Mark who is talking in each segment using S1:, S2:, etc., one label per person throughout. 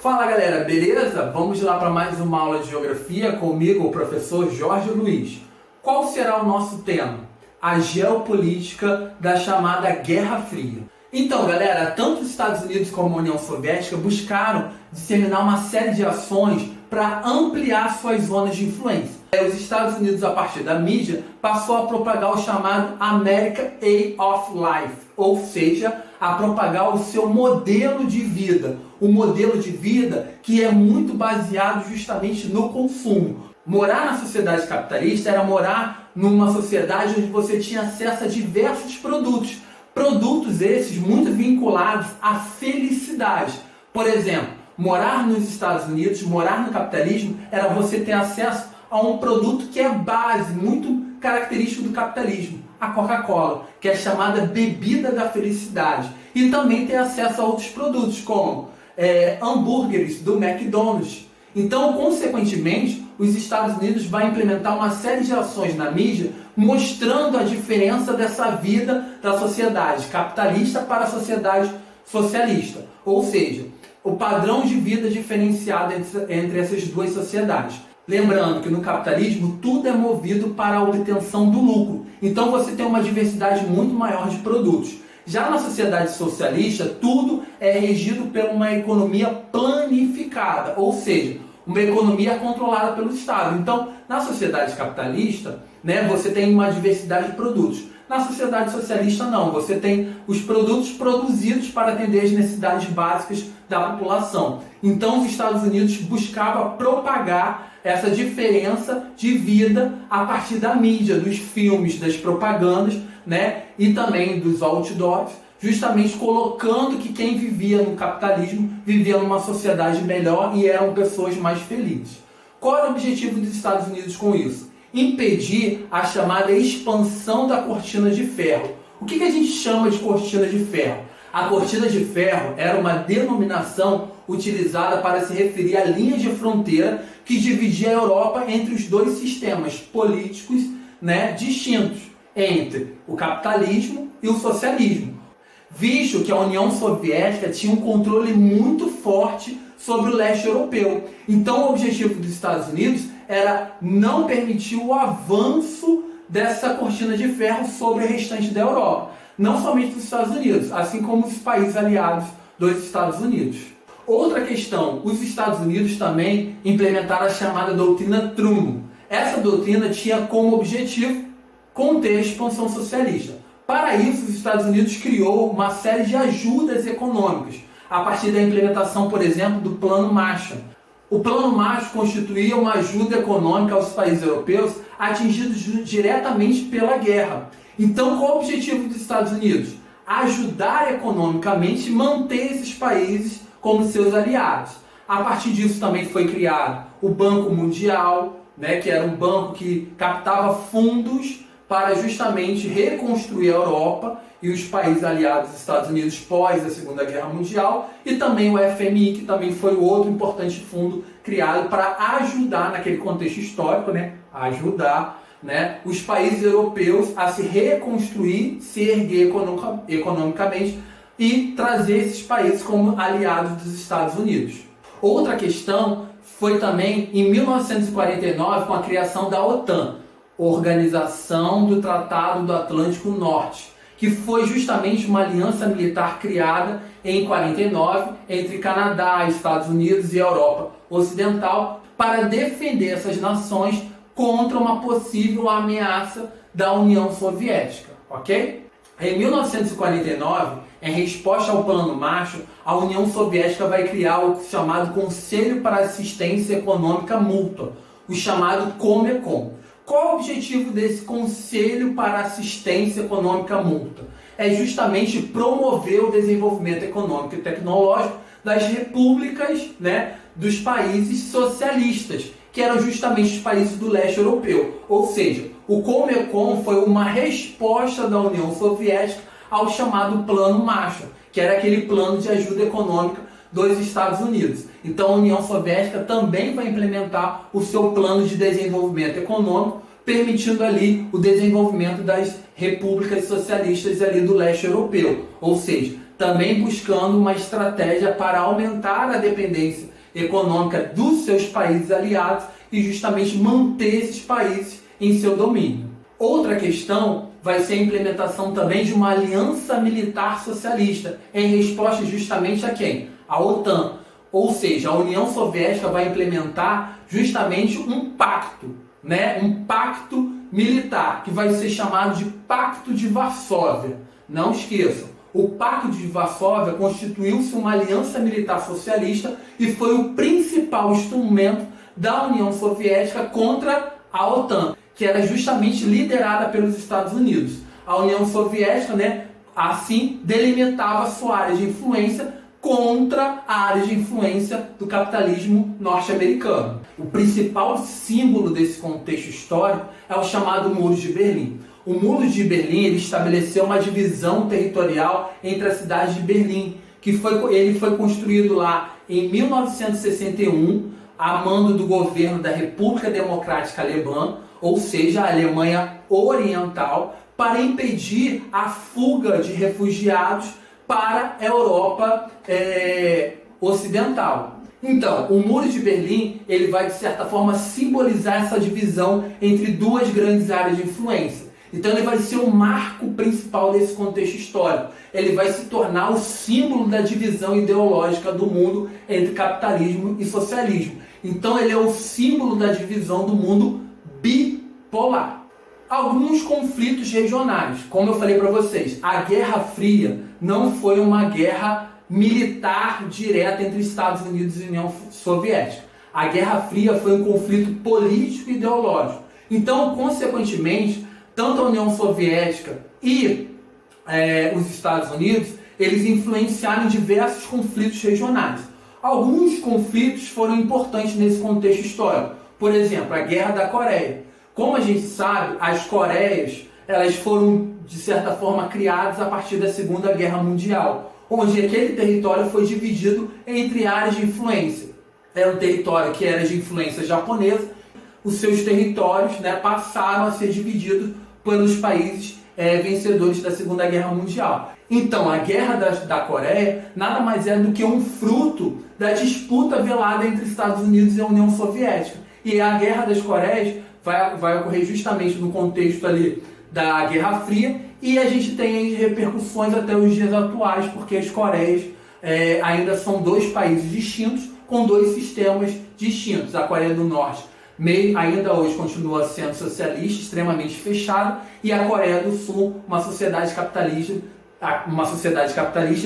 S1: Fala galera, beleza? Vamos lá para mais uma aula de geografia comigo, o professor Jorge Luiz. Qual será o nosso tema? A geopolítica da chamada Guerra Fria. Então galera, tanto os Estados Unidos como a União Soviética buscaram disseminar uma série de ações para ampliar suas zonas de influência. Os Estados Unidos, a partir da mídia, passou a propagar o chamado American Way of Life, ou seja, a propagar o seu modelo de vida. O modelo de vida que é muito baseado justamente no consumo. Morar na sociedade capitalista era morar numa sociedade onde você tinha acesso a diversos produtos. Produtos esses muito vinculados à felicidade. Por exemplo, morar nos Estados Unidos, morar no capitalismo, era você ter acesso a um produto que é base, muito característico do capitalismo, a Coca-Cola, que é chamada bebida da felicidade. E também ter acesso a outros produtos, como hambúrgueres do McDonald's. Então, consequentemente, os Estados Unidos vão implementar uma série de ações na mídia mostrando a diferença dessa vida da sociedade capitalista para a sociedade socialista. Ou seja, o padrão de vida diferenciado entre essas duas sociedades. Lembrando que no capitalismo tudo é movido para a obtenção do lucro. Então você tem uma diversidade muito maior de produtos. Já na sociedade socialista, tudo é regido por uma economia planificada, ou seja, uma economia controlada pelo Estado. Então, na sociedade capitalista, você tem uma diversidade de produtos. Na sociedade socialista, não. Você tem os produtos produzidos para atender as necessidades básicas da população. Então, os Estados Unidos buscavam propagar essa diferença de vida a partir da mídia, dos filmes, das propagandas, e também dos outdoors, justamente colocando que quem vivia no capitalismo vivia numa sociedade melhor e eram pessoas mais felizes. Qual era o objetivo dos Estados Unidos com isso? Impedir a chamada expansão da cortina de ferro. O que a gente chama de cortina de ferro? A cortina de ferro era uma denominação utilizada para se referir à linha de fronteira que dividia a Europa entre os dois sistemas políticos distintos, entre o capitalismo e o socialismo, visto que a União Soviética tinha um controle muito forte sobre o leste europeu. Então o objetivo dos Estados Unidos era não permitir o avanço dessa cortina de ferro sobre o restante da Europa. Não somente dos Estados Unidos, assim como os países aliados dos Estados Unidos. Outra questão, os Estados Unidos também implementaram a chamada doutrina Truman. Essa doutrina tinha como objetivo conter a expansão socialista. Para isso, os Estados Unidos criou uma série de ajudas econômicas, a partir da implementação, por exemplo, do Plano Marshall. O Plano Marshall constituía uma ajuda econômica aos países europeus atingidos diretamente pela guerra. Então, qual o objetivo dos Estados Unidos? Ajudar economicamente e manter esses países como seus aliados. A partir disso também foi criado o Banco Mundial, que era um banco que captava fundos para justamente reconstruir a Europa e os países aliados dos Estados Unidos pós a Segunda Guerra Mundial, e também o FMI, que também foi outro importante fundo criado para ajudar, naquele contexto histórico, ajudar os países europeus a se reconstruir, se erguer economicamente e trazer esses países como aliados dos Estados Unidos. Outra questão foi também em 1949 com a criação da OTAN, Organização do Tratado do Atlântico Norte, que foi justamente uma aliança militar criada em 49 entre Canadá, Estados Unidos e Europa Ocidental para defender essas nações contra uma possível ameaça da União Soviética, ok? Em 1949, em resposta ao Plano Marshall, a União Soviética vai criar o chamado Conselho para Assistência Econômica Mútua, o chamado Comecon. Qual o objetivo desse Conselho para Assistência Econômica Mútua? É justamente promover o desenvolvimento econômico e tecnológico das repúblicas, dos países socialistas, que eram justamente os países do leste europeu. Ou seja, o Comecon foi uma resposta da União Soviética ao chamado Plano Marshall, que era aquele plano de ajuda econômica dos Estados Unidos. Então a União Soviética também vai implementar o seu plano de desenvolvimento econômico, permitindo ali o desenvolvimento das repúblicas socialistas ali do leste europeu. Ou seja, também buscando uma estratégia para aumentar a dependência econômica dos seus países aliados e justamente manter esses países em seu domínio. Outra questão vai ser a implementação também de uma aliança militar socialista, em resposta justamente a quem? A OTAN. Ou seja, a União Soviética vai implementar justamente um pacto, né? Um pacto militar, que vai ser chamado de Pacto de Varsóvia. Não esqueçam, o Pacto de Varsóvia constituiu-se uma aliança militar socialista e foi o principal instrumento da União Soviética contra a OTAN, que era justamente liderada pelos Estados Unidos. A União Soviética, né, assim, delimitava sua área de influência contra a área de influência do capitalismo norte-americano. O principal símbolo desse contexto histórico é o chamado Muro de Berlim. O Muro de Berlim ele estabeleceu uma divisão territorial entre a cidade de Berlim, ele foi construído lá em 1961, a mando do governo da República Democrática Alemã, ou seja, a Alemanha Oriental, para impedir a fuga de refugiados para a Europa Ocidental. Então, o Muro de Berlim ele vai, de certa forma, simbolizar essa divisão entre duas grandes áreas de influência. Então, ele vai ser o marco principal desse contexto histórico. Ele vai se tornar o símbolo da divisão ideológica do mundo entre capitalismo e socialismo. Então, ele é o símbolo da divisão do mundo bipolar. Alguns conflitos regionais, como eu falei para vocês, a Guerra Fria não foi uma guerra militar direta entre Estados Unidos e União Soviética. A Guerra Fria foi um conflito político e ideológico. Então, consequentemente, tanto a União Soviética e os Estados Unidos, eles influenciaram em diversos conflitos regionais. Alguns conflitos foram importantes nesse contexto histórico. Por exemplo, a Guerra da Coreia. Como a gente sabe, as Coreias elas foram, de certa forma, criadas a partir da Segunda Guerra Mundial, onde aquele território foi dividido entre áreas de influência. Era um território que era de influência japonesa, os seus territórios, né, passaram a ser divididos pelos países vencedores da Segunda Guerra Mundial. Então, a Guerra da Coreia nada mais é do que um fruto da disputa velada entre Estados Unidos e a União Soviética. E a Guerra das Coreias vai ocorrer justamente no contexto ali da Guerra Fria, e a gente tem repercussões até os dias atuais, porque as Coreias ainda são dois países distintos, com dois sistemas distintos. A Coreia do Norte ainda hoje continua sendo socialista, extremamente fechada, e a Coreia do Sul, uma sociedade capitalista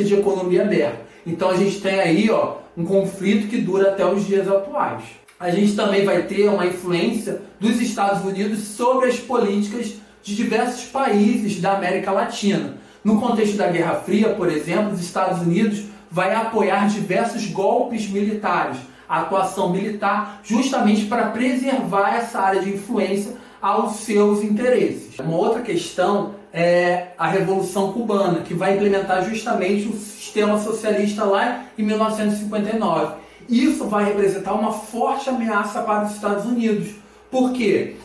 S1: de economia aberta. Então a gente tem aí um conflito que dura até os dias atuais. A gente também vai ter uma influência dos Estados Unidos sobre as políticas de diversos países da América Latina. No contexto da Guerra Fria, por exemplo, os Estados Unidos vai apoiar diversos golpes militares, a atuação militar, justamente para preservar essa área de influência aos seus interesses. Uma outra questão é a Revolução Cubana, que vai implementar justamente o sistema socialista lá em 1959. Isso vai representar uma forte ameaça para os Estados Unidos, porque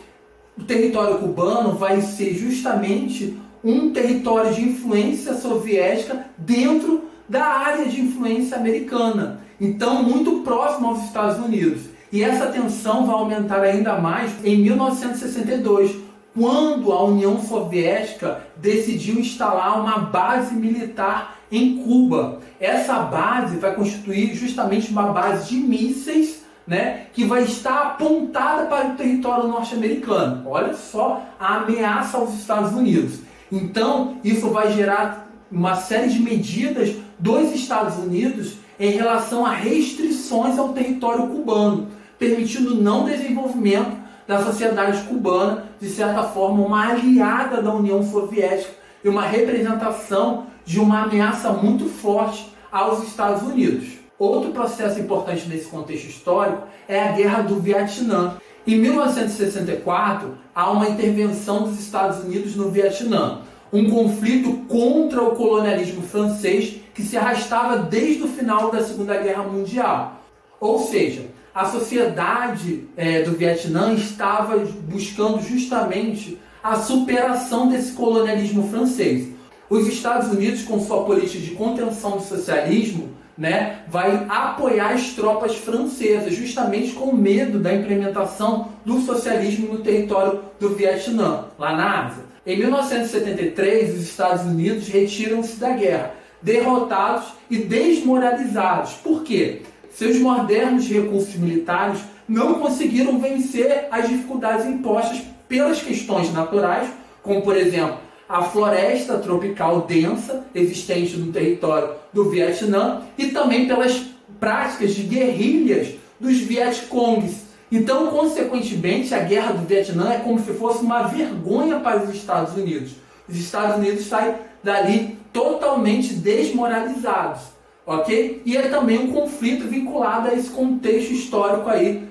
S1: o território cubano vai ser justamente um território de influência soviética dentro da área de influência americana, então muito próximo aos Estados Unidos. E essa tensão vai aumentar ainda mais em 1962, quando a União Soviética decidiu instalar uma base militar em Cuba. Essa base vai constituir justamente uma base de mísseis, né, que vai estar apontada para o território norte-americano. Olha só a ameaça aos Estados Unidos. Então, isso vai gerar uma série de medidas dos Estados Unidos em relação a restrições ao território cubano, permitindo o não desenvolvimento da sociedade cubana, de certa forma uma aliada da União Soviética e uma representação de uma ameaça muito forte aos Estados Unidos. Outro processo importante nesse contexto histórico é a Guerra do Vietnã. Em 1964, há uma intervenção dos Estados Unidos no Vietnã, um conflito contra o colonialismo francês que se arrastava desde o final da Segunda Guerra Mundial. Ou seja, a sociedade do Vietnã estava buscando justamente a superação desse colonialismo francês. Os Estados Unidos, com sua política de contenção do socialismo, né, vai apoiar as tropas francesas, justamente com medo da implementação do socialismo no território do Vietnã, lá na Ásia. Em 1973, os Estados Unidos retiram-se da guerra, derrotados e desmoralizados. Por quê? Seus modernos recursos militares não conseguiram vencer as dificuldades impostas pelas questões naturais, como, por exemplo, a floresta tropical densa existente no território do Vietnã e também pelas práticas de guerrilhas dos Vietcongs. Então, consequentemente, a guerra do Vietnã é como se fosse uma vergonha para os Estados Unidos. Os Estados Unidos saem dali totalmente desmoralizados, ok? E é também um conflito vinculado a esse contexto histórico aí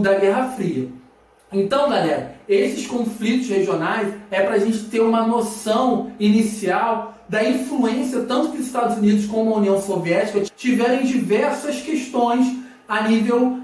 S1: da Guerra Fria. Então, galera, esses conflitos regionais é para a gente ter uma noção inicial da influência tanto que os Estados Unidos como a União Soviética tiveram em diversas questões a nível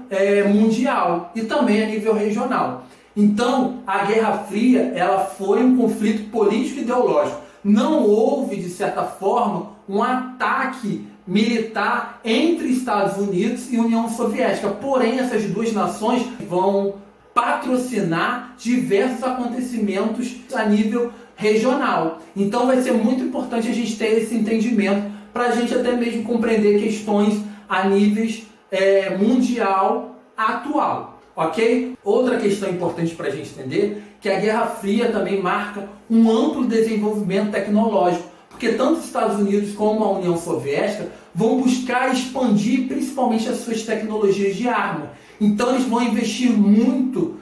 S1: mundial e também a nível regional. Então, a Guerra Fria ela foi um conflito político-ideológico. Não houve, de certa forma, um ataque militar entre Estados Unidos e União Soviética. Porém, essas duas nações vão patrocinar diversos acontecimentos a nível regional. Então vai ser muito importante a gente ter esse entendimento para a gente até mesmo compreender questões a níveis mundial atual, ok? Outra questão importante para a gente entender que a Guerra Fria também marca um amplo desenvolvimento tecnológico, porque tanto os Estados Unidos como a União Soviética vão buscar expandir principalmente as suas tecnologias de arma. Então eles vão investir muito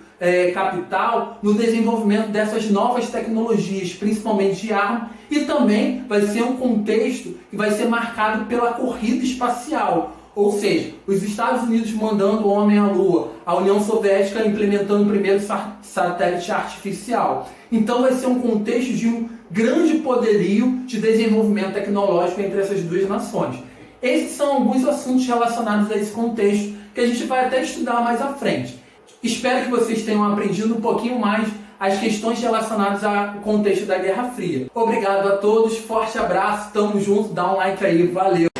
S1: capital no desenvolvimento dessas novas tecnologias, principalmente de arma, e também vai ser um contexto que vai ser marcado pela corrida espacial. Ou seja, os Estados Unidos mandando o homem à Lua, a União Soviética implementando o primeiro satélite artificial. Então vai ser um contexto de um grande poderio de desenvolvimento tecnológico entre essas duas nações. Esses são alguns assuntos relacionados a esse contexto que a gente vai até estudar mais à frente. Espero que vocês tenham aprendido um pouquinho mais as questões relacionadas ao contexto da Guerra Fria. Obrigado a todos, forte abraço, tamo junto, dá um like aí, valeu!